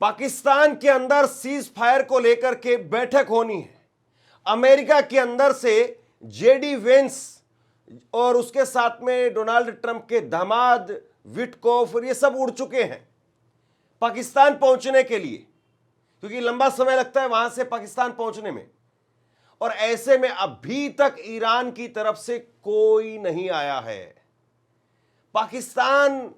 पाकिस्तान के अंदर cease fire को लेकर के बैठक होनी है। अमेरिका के अंदर से जेडी वेंस और उसके साथ में डोनाल्ड ट्रंप के दामाद विटकोफ और ये सब उड़ चुके हैं पाकिस्तान पहुंचने के लिए, क्योंकि लंबा समय लगता है वहां से पाकिस्तान पहुंचने में। और ऐसे में अभी तक ईरान की तरफ से कोई नहीं आया है। पाकिस्तान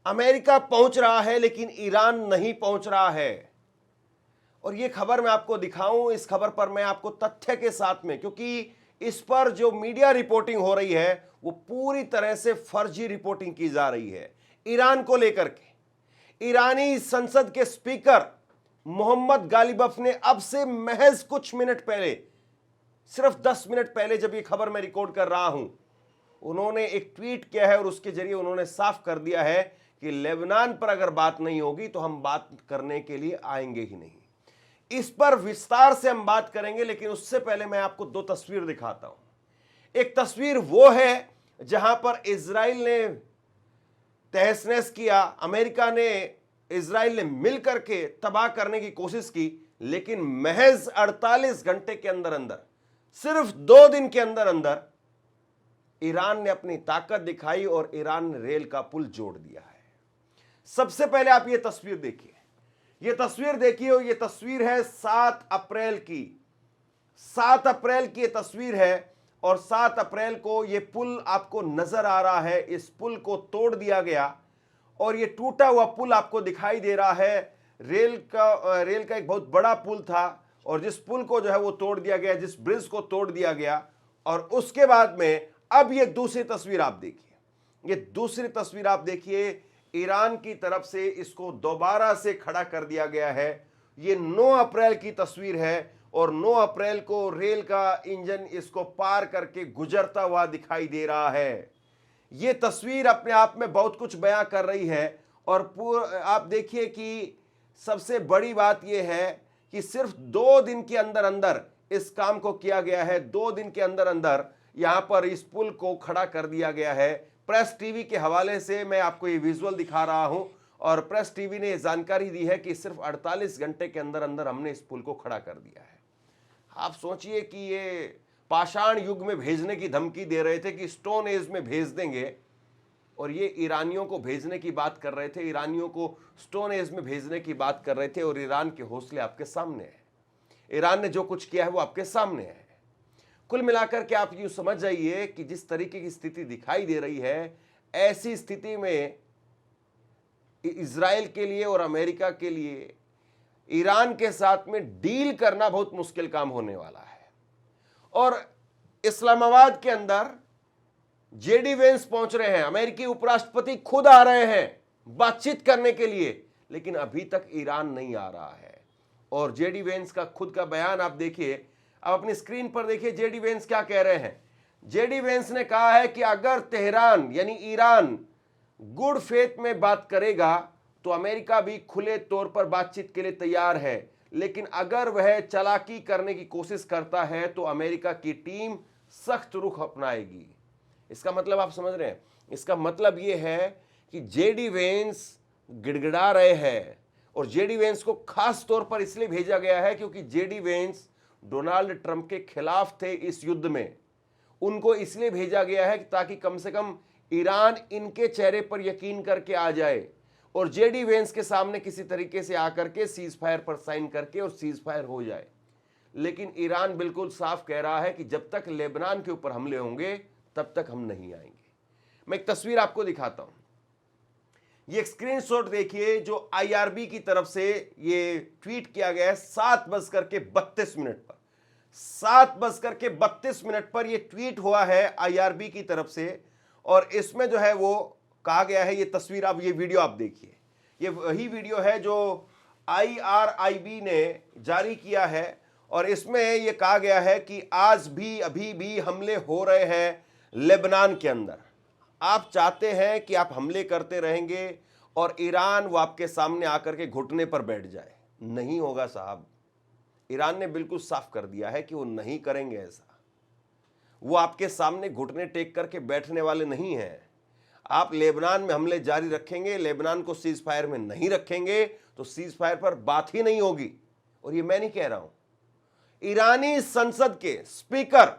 अमेरिका पहुंच रहा है लेकिन ईरान नहीं पहुंच रहा है। और यह खबर मैं आपको दिखाऊं, इस खबर पर मैं आपको तथ्य के साथ में, क्योंकि इस पर जो मीडिया रिपोर्टिंग हो रही है वो पूरी तरह से फर्जी रिपोर्टिंग की जा रही है ईरान को लेकर के। ईरानी संसद के स्पीकर मोहम्मद गालिबफ ने अब से महज कुछ मिनट पहले, सिर्फ 10 मिनट पहले जब ये खबर मैं रिकॉर्ड कर रहा हूं, उन्होंने एक ट्वीट किया है और उसके जरिए उन्होंने साफ कर दिया है कि लेबनान पर अगर बात नहीं होगी तो हम बात करने के लिए आएंगे ही नहीं। इस पर विस्तार से हम बात करेंगे, लेकिन उससे पहले मैं आपको दो तस्वीर दिखाता हूं। एक तस्वीर वो है जहां पर इजराइल ने तहस-नहस किया, अमेरिका ने, इजराइल ने मिलकर के तबाह करने की कोशिश की, लेकिन महज 48 घंटे के अंदर अंदर, सिर्फ 2 दिन के अंदर अंदर ईरान ने अपनी ताकत दिखाई और ईरान ने रेल का पुल जोड़ दिया है। सबसे पहले आप ये तस्वीर देखिए, ये तस्वीर देखिए, और ये तस्वीर है 7 अप्रैल की। 7 अप्रैल की ये तस्वीर है और 7 अप्रैल को ये पुल आपको नजर आ रहा है। इस पुल को तोड़ दिया गया और ये टूटा हुआ पुल आपको दिखाई दे रहा है। रेल का एक बहुत बड़ा पुल था और जिस पुल को जो है वो तोड़ दिया गया, जिस ब्रिज को तोड़ दिया गया। और उसके बाद में अब ये दूसरी तस्वीर आप देखिए, ये दूसरी तस्वीर आप देखिए, ईरान की तरफ से इसको दोबारा से खड़ा कर दिया गया है। ये 9 अप्रैल की तस्वीर है और 9 अप्रैल को रेल का इंजन इसको पार करके गुजरता हुआ दिखाई दे रहा है। ये तस्वीर अपने आप में बहुत कुछ बयां कर रही है। और आप देखिए कि सबसे बड़ी बात यह है कि सिर्फ 2 दिन के अंदर अंदर इस काम को किया गया है। 2 दिन के अंदर अंदर यहां पर इस पुल को खड़ा कर दिया गया है। प्रेस टीवी के हवाले से मैं आपको ये विजुअल दिखा रहा हूं और प्रेस टीवी ने जानकारी दी है कि सिर्फ 48 घंटे के अंदर अंदर हमने इस पुल को खड़ा कर दिया है। आप सोचिए कि ये पाषाण युग में भेजने की धमकी दे रहे थे कि स्टोन एज में भेज देंगे, और ये ईरानियों को भेजने की बात कर रहे थे, ईरानियों को स्टोन एज में भेजने की बात कर रहे थे। और ईरान के हौसले आपके सामने है, ईरान ने जो कुछ किया है वो आपके सामने है। कुल मिलाकर के आप यूं समझ जाइए कि जिस तरीके की स्थिति दिखाई दे रही है, ऐसी स्थिति में इजराइल के लिए और अमेरिका के लिए ईरान के साथ में डील करना बहुत मुश्किल काम होने वाला है। और इस्लामाबाद के अंदर जेडी वेंस पहुंच रहे हैं, अमेरिकी उपराष्ट्रपति खुद आ रहे हैं बातचीत करने के लिए, लेकिन अभी तक ईरान नहीं आ रहा है। और जेडी वेंस का खुद का बयान आप देखिए, अब अपनी स्क्रीन पर देखिए जेडी वेंस क्या कह रहे हैं। जेडी वेंस ने कहा है कि अगर तेहरान यानी ईरान गुड फेथ में बात करेगा तो अमेरिका भी खुले तौर पर बातचीत के लिए तैयार है, लेकिन अगर वह चालाकी करने की कोशिश करता है तो अमेरिका की टीम सख्त रुख अपनाएगी। इसका मतलब आप समझ रहे हैं, इसका मतलब यह है कि जेडी वेंस गिड़गिड़ा रहे हैं। और जेडी वेंस को खास तौर पर इसलिए भेजा गया है क्योंकि जेडी वेंस डोनाल्ड ट्रंप के खिलाफ थे इस युद्ध में। उनको इसलिए भेजा गया है ताकि कम से कम ईरान इनके चेहरे पर यकीन करके आ जाए और जेडी वेंस के सामने किसी तरीके से आकर के सीज फायर पर साइन करके और सीज फायर हो जाए। लेकिन ईरान बिल्कुल साफ कह रहा है कि जब तक लेबनान के ऊपर हमले होंगे तब तक हम नहीं आएंगे। मैं एक तस्वीर आपको दिखाता हूं, ये एक स्क्रीनशॉट देखिए जो आईआरबी की तरफ से ये ट्वीट किया गया है 7:32 पर। 7:32 पर ये ट्वीट हुआ है आईआरबी की तरफ से। और इसमें जो है वो कहा गया है, ये तस्वीर आप, ये वीडियो आप देखिए, ये वही वीडियो है जो आईआरआईबी ने जारी किया है। और इसमें ये कहा गया है कि आज भी अभी भी हमले हो रहे हैं लेबनान के अंदर। आप चाहते हैं कि आप हमले करते रहेंगे और ईरान वो आपके सामने आकर के घुटने पर बैठ जाए। नहीं होगा साहब, ईरान ने बिल्कुल साफ कर दिया है कि वो नहीं करेंगे ऐसा। वो आपके सामने घुटने टेक करके बैठने वाले नहीं हैं। आप लेबनान में हमले जारी रखेंगे, लेबनान को सीज फायर में नहीं रखेंगे तो सीज फायर पर बात ही नहीं होगी। और ये मैं नहीं कह रहा हूं, ईरानी संसद के स्पीकर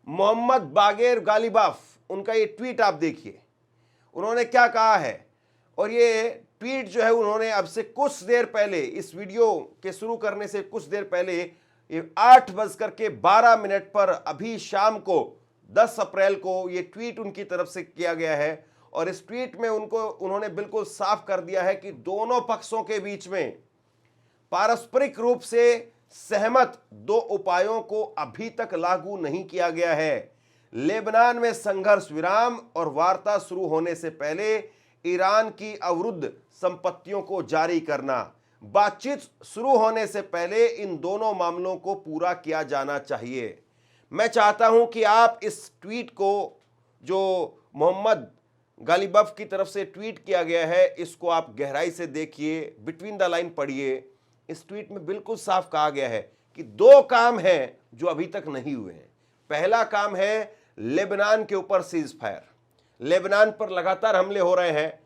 मोहम्मद बागेर गालिबाफ, उनका ये ट्वीट आप देखिए, उन्होंने क्या कहा है। और ये ट्वीट जो है उन्होंने अब से कुछ देर पहले, इस वीडियो के शुरू करने से कुछ देर पहले, ये 8:12 पर अभी शाम को 10 अप्रैल को ये ट्वीट उनकी तरफ से किया गया है। और इस ट्वीट में उन्होंने बिल्कुल साफ कर दिया है कि दोनों पक्षों के बीच में पारस्परिक रूप से सहमत 2 उपायों को अभी तक लागू नहीं किया गया है। लेबनान में संघर्ष विराम और वार्ता शुरू होने से पहले ईरान की अवरुद्ध संपत्तियों को जारी करना, बातचीत शुरू होने से पहले इन दोनों मामलों को पूरा किया जाना चाहिए। मैं चाहता हूं कि आप इस ट्वीट को, जो मोहम्मद गालिबफ की तरफ से ट्वीट किया गया है, इसको आप गहराई से देखिए, बिटवीन द लाइन पढ़िए। इस ट्वीट में बिल्कुल साफ कहा गया है कि 2 काम हैं जो अभी तक नहीं हुए हैं। पहला काम है लेबनान के ऊपर सीज फायर, लेबनान पर लगातार हमले हो रहे हैं,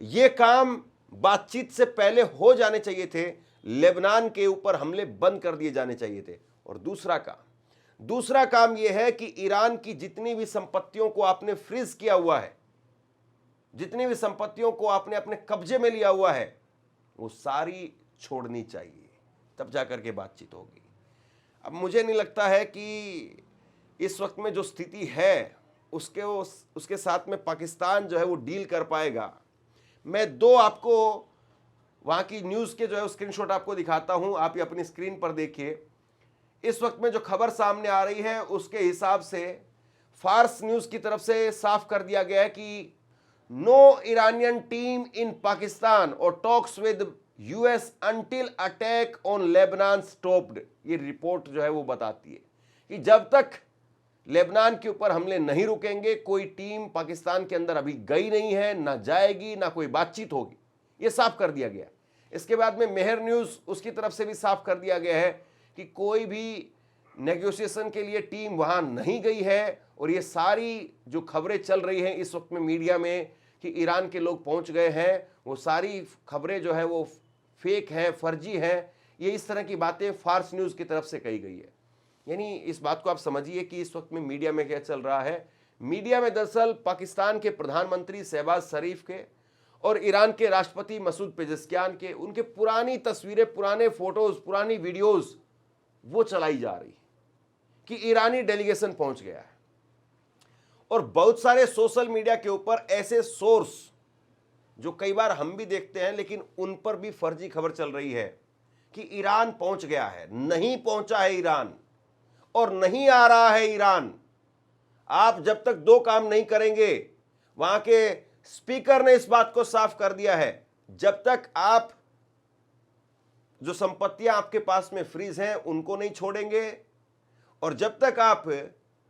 ये काम बातचीत से पहले हो जाने चाहिए थे, लेबनान के ऊपर हमले बंद कर दिए जाने चाहिए थे। और दूसरा काम यह है कि ईरान की जितनी भी संपत्तियों को आपने फ्रीज किया हुआ है, जितनी भी संपत्तियों को आपने अपने कब्जे में लिया हुआ है, वो सारी छोड़नी चाहिए, तब जाकर के बातचीत होगी। अब मुझे नहीं लगता है कि इस वक्त में जो स्थिति है उसके साथ में पाकिस्तान जो है वो डील कर पाएगा। मैं 2 आपको वहाँ की न्यूज़ के जो है स्क्रीनशॉट आपको दिखाता हूँ, आप ये अपनी स्क्रीन पर देखिए। इस वक्त में जो खबर सामने आ रही है उसके हिसाब से फार्स न्यूज़ की तरफ से साफ कर दिया गया है कि नो ईरानियन टीम इन पाकिस्तान और talks with US until attack on Lebanon stopped. ये रिपोर्ट जो है वो बताती है कि जब तक लेबनान के ऊपर हमले नहीं रुकेंगे, कोई टीम पाकिस्तान के अंदर अभी गई नहीं है, ना जाएगी, ना कोई बातचीत होगी। ये साफ कर दिया गया। इसके बाद में मेहर न्यूज़ उसकी तरफ से भी साफ कर दिया गया है कि कोई भी नेगोशिएशन के लिए टीम वहां नहीं गई है। और ये सारी जो खबरें चल रही हैं इस वक्त में मीडिया में कि ईरान के लोग पहुंच गए हैं, वो सारी खबरें जो है वो फेक हैं, फर्जी हैं। ये इस तरह की बातें फार्स न्यूज़ की तरफ से कही गई है। यानी इस बात को आप समझिए कि इस वक्त में मीडिया में क्या चल रहा है। मीडिया में दरअसल पाकिस्तान के प्रधानमंत्री शहबाज शरीफ के और ईरान के राष्ट्रपति मसूद पेजेस्कियान के, उनके पुरानी तस्वीरें, पुराने फोटोज, पुरानी वीडियोस वो चलाई जा रही कि ईरानी डेलीगेशन पहुंच गया है। और बहुत सारे सोशल मीडिया के ऊपर ऐसे सोर्स जो कई बार हम भी देखते हैं, लेकिन उन पर भी फर्जी खबर चल रही है कि ईरान पहुंच गया है। नहीं पहुंचा है ईरान, और नहीं आ रहा है ईरान। आप जब तक 2 काम नहीं करेंगे, वहां के स्पीकर ने इस बात को साफ कर दिया है, जब तक आप जो संपत्तियां आपके पास में फ्रीज हैं उनको नहीं छोड़ेंगे, और जब तक आप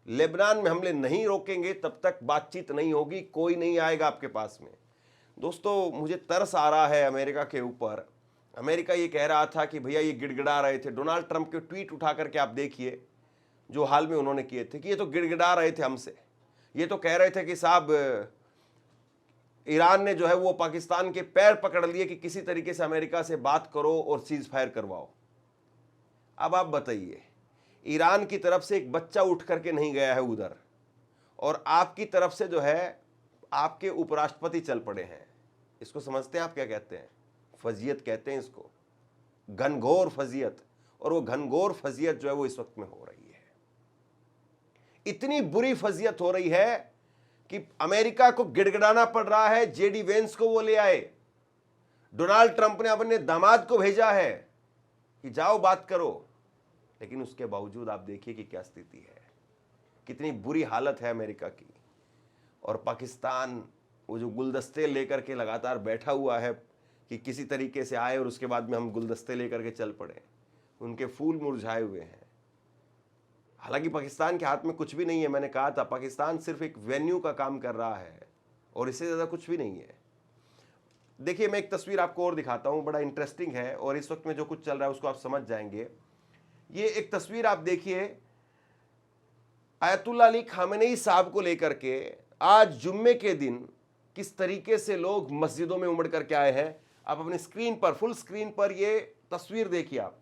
लेबनान में हमले नहीं रोकेंगे, तब तक बातचीत नहीं होगी, कोई नहीं आएगा आपके पास में। दोस्तों, मुझे तरस आ रहा है अमेरिका के ऊपर। अमेरिका ये कह रहा था कि भैया, ये गिड़गिड़ा रहे थे, डोनाल्ड ट्रंप के ट्वीट उठा करके आप देखिए जो हाल में उन्होंने किए थे, कि ये तो गिड़गिड़ा रहे थे हमसे, ये तो कह रहे थे कि साहब ईरान ने जो है वो पाकिस्तान के पैर पकड़ लिए कि किसी तरीके से अमेरिका से बात करो और सीज फायर करवाओ। अब आप बताइए, ईरान की तरफ से एक बच्चा उठ करके नहीं गया है उधर, और आपकी तरफ से जो है आपके उपराष्ट्रपति चल पड़े हैं। इसको समझते हैं आप क्या कहते हैं? फजियत कहते हैं इसको, घनघोर फजियत। और वो घनघोर फजियत जो है वो इस वक्त में हो रही है। इतनी बुरी फजियत हो रही है कि अमेरिका को गिड़गिड़ाना पड़ रहा है। जेडी वेंस को वो ले आए, डोनाल्ड ट्रंप ने अपने दामाद को भेजा है कि जाओ बात करो, लेकिन उसके बावजूद आप देखिए कि क्या स्थिति है, कितनी बुरी हालत है अमेरिका की। और पाकिस्तान वो जो गुलदस्ते लेकर के लगातार बैठा हुआ है कि किसी तरीके से आए और उसके बाद में हम गुलदस्ते लेकर के चल पड़े, उनके फूल मुरझाए हुए हैं। हालांकि पाकिस्तान के हाथ में कुछ भी नहीं है। मैंने कहा था पाकिस्तान सिर्फ एक वेन्यू का काम कर रहा है और इससे ज़्यादा कुछ भी नहीं है। देखिए, मैं एक तस्वीर आपको और दिखाता हूँ, बड़ा इंटरेस्टिंग है और इस वक्त में जो कुछ चल रहा है उसको आप समझ जाएंगे। ये एक तस्वीर आप देखिए, आयतुल्लाह अली खामेनेई साहब को लेकर के आज जुम्मे के दिन किस तरीके से लोग मस्जिदों में उमड़ करके आए हैं। आप अपनी स्क्रीन पर, फुल स्क्रीन पर ये तस्वीर देखिए। आप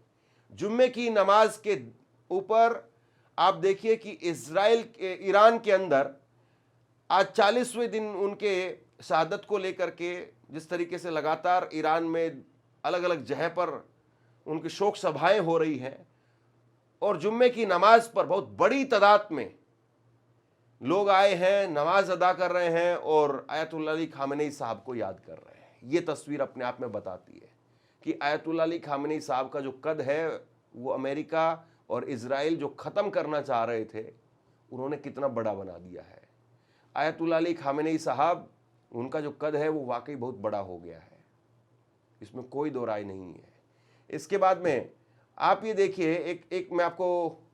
जुम्मे की नमाज के ऊपर आप देखिए कि ईरान के अंदर आज 40वें दिन उनके शहादत को लेकर के जिस तरीके से लगातार ईरान में अलग अलग जगह पर उनकी शोक सभाएं हो रही हैं और जुम्मे की नमाज पर बहुत बड़ी तादाद में लोग आए हैं, नमाज अदा कर रहे हैं और आयतुल्लाह अली खामेनी साहब को याद कर रहे हैं। ये तस्वीर अपने आप में बताती है कि आयतुल्लाह अली खामेनी साहब का जो कद है वो अमेरिका और इजराइल जो ख़त्म करना चाह रहे थे उन्होंने कितना बड़ा बना दिया है। आयतुल्लाह अली खामेनी साहब, उनका जो कद है वो वाकई बहुत बड़ा हो गया है, इसमें कोई दो राय नहीं है। इसके बाद में आप ये देखिए, एक मैं आपको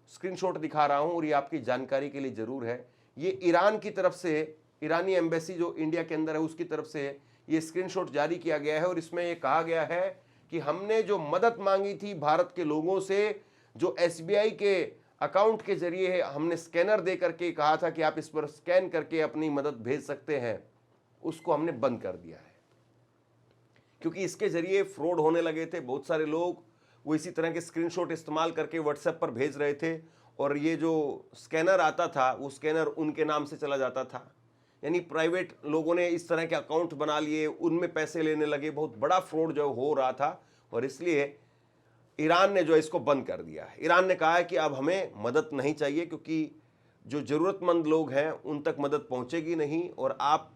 स्क्रीनशॉट दिखा रहा हूँ और ये आपकी जानकारी के लिए ज़रूर है। ये ईरान की तरफ से, ईरानी एम्बेसी जो इंडिया के अंदर है उसकी तरफ से ये स्क्रीनशॉट जारी किया गया है और इसमें ये कहा गया है कि हमने जो मदद मांगी थी भारत के लोगों से, जो SBI के अकाउंट के जरिए हमने स्कैनर दे करके कहा था कि आप इस पर स्कैन करके अपनी मदद भेज सकते हैं, उसको हमने बंद कर दिया है क्योंकि इसके जरिए फ्रॉड होने लगे थे। बहुत सारे लोग वो इसी तरह के स्क्रीनशॉट इस्तेमाल करके व्हाट्सएप पर भेज रहे थे और ये जो स्कैनर आता था वो स्कैनर उनके नाम से चला जाता था, यानी प्राइवेट लोगों ने इस तरह के अकाउंट बना लिए, उनमें पैसे लेने लगे। बहुत बड़ा फ्रॉड जो हो रहा था और इसलिए ईरान ने जो इसको बंद कर दिया है। ईरान ने कहा है कि अब हमें मदद नहीं चाहिए क्योंकि जो ज़रूरतमंद लोग हैं उन तक मदद पहुंचेगी नहीं और आप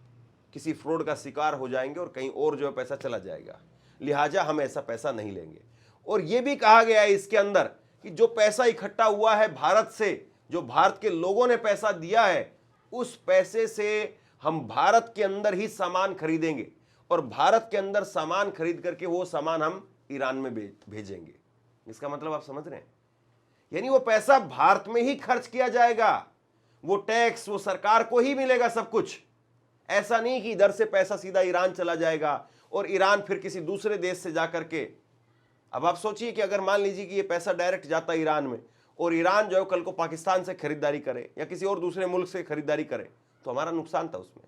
किसी फ्रॉड का शिकार हो जाएंगे और कहीं और जो है पैसा चला जाएगा, लिहाजा हम ऐसा पैसा नहीं लेंगे। और ये भी कहा गया है इसके अंदर कि जो पैसा इकट्ठा हुआ है भारत से, जो भारत के लोगों ने पैसा दिया है, उस पैसे से हम भारत के अंदर ही सामान खरीदेंगे और भारत के अंदर सामान खरीद करके वो सामान हम ईरान में भेजेंगे। इसका मतलब आप समझ रहे हैं, यानी वो पैसा भारत में ही खर्च किया जाएगा, वो टैक्स वो सरकार को ही मिलेगा सब कुछ। ऐसा नहीं कि इधर से पैसा सीधा ईरान चला जाएगा और ईरान फिर किसी दूसरे देश से जाकर के, अब आप सोचिए कि अगर मान लीजिए कि ये पैसा डायरेक्ट जाता है ईरान में और ईरान जो है कल को पाकिस्तान से खरीदारी करे या किसी और दूसरे मुल्क से खरीदारी करे तो हमारा नुकसान था उसमें।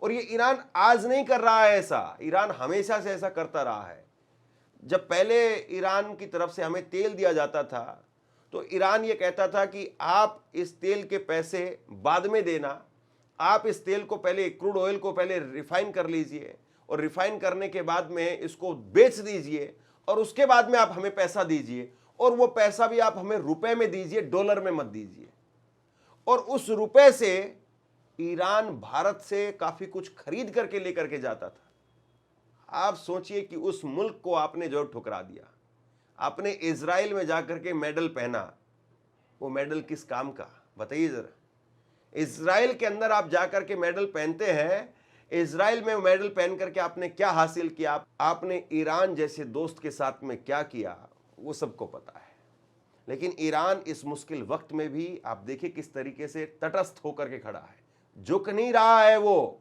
और ये ईरान आज नहीं कर रहा है ऐसा, ईरान हमेशा से ऐसा करता रहा है। जब पहले ईरान की तरफ से हमें तेल दिया जाता था तो ईरान ये कहता था कि आप इस तेल के पैसे बाद में देना, आप इस तेल को पहले, क्रूड ऑयल को पहले रिफाइन कर लीजिए और रिफाइन करने के बाद में इसको बेच दीजिए और उसके बाद में आप हमें पैसा दीजिए और वो पैसा भी आप हमें रुपए में दीजिए, डॉलर में मत दीजिए। और उस रुपए से ईरान भारत से काफी कुछ खरीद करके लेकर के जाता था। आप सोचिए कि उस मुल्क को आपने जो ठुकरा दिया, आपने इजराइल में जाकर के मेडल पहना, वो मेडल किस काम का बताइए जरा। इजराइल के अंदर आप जाकर के मेडल पहनते हैं, इजराइल में मेडल पहन करके आपने क्या हासिल किया, आपने ईरान जैसे दोस्त के साथ में क्या किया, वो सबको पता है। लेकिन ईरान इस मुश्किल वक्त में भी आप देखिए किस तरीके से तटस्थ होकर के खड़ा है, झुक नहीं रहा है, वो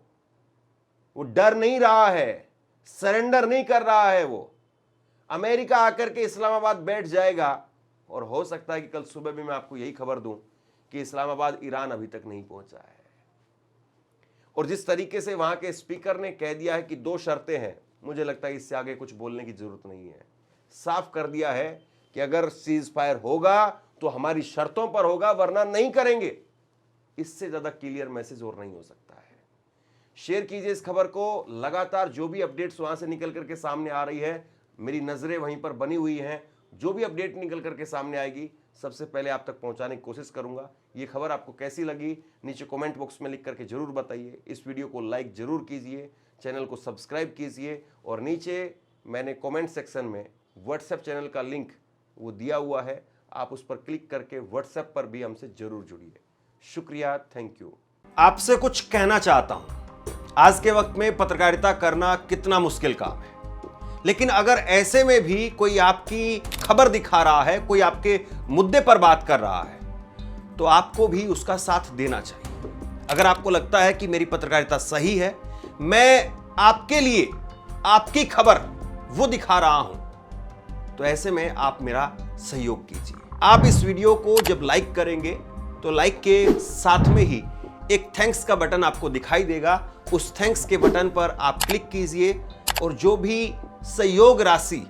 डर नहीं रहा है, सरेंडर नहीं कर रहा है। वो अमेरिका आकर के इस्लामाबाद बैठ जाएगा और हो सकता है कि कल सुबह भी मैं आपको यही खबर दूं कि इस्लामाबाद ईरान अभी तक नहीं पहुंचा है। और जिस तरीके से वहां के स्पीकर ने कह दिया है कि 2 शर्तें हैं, मुझे लगता है इससे आगे कुछ बोलने की जरूरत नहीं है। साफ कर दिया है कि अगर सीज फायर होगा तो हमारी शर्तों पर होगा, वरना नहीं करेंगे। इससे ज्यादा क्लियर मैसेज और नहीं हो सकता है। शेयर कीजिए इस खबर को। लगातार जो भी अपडेट्स वहां से निकल करके सामने आ रही है, मेरी नजरें वहीं पर बनी हुई हैं। जो भी अपडेट निकल करके सामने आएगी सबसे पहले आप तक पहुंचाने की कोशिश करूंगा। ये खबर आपको कैसी लगी नीचे कमेंट बॉक्स में लिख करके जरूर बताइए। इस वीडियो को लाइक जरूर कीजिए, चैनल को सब्सक्राइब कीजिए और नीचे मैंने कमेंट सेक्शन में व्हाट्सएप चैनल का लिंक वो दिया हुआ है, आप उस पर क्लिक करके व्हाट्सएप पर भी हमसे जरूर जुड़िए। शुक्रिया, थैंक यू। आपसे कुछ कहना चाहता हूं। आज के वक्त में पत्रकारिता करना कितना मुश्किल काम है, लेकिन अगर ऐसे में भी कोई आपकी खबर दिखा रहा है, कोई आपके मुद्दे पर बात कर रहा है, तो आपको भी उसका साथ देना चाहिए। अगर आपको लगता है कि मेरी पत्रकारिता सही है, मैं आपके लिए आपकी खबर वो दिखा रहा हूं, तो ऐसे में आप मेरा सहयोग कीजिए। आप इस वीडियो को जब लाइक करेंगे तो लाइक के साथ में ही एक थैंक्स का बटन आपको दिखाई देगा। उस थैंक्स के बटन पर आप क्लिक कीजिए और जो भी सहयोग राशि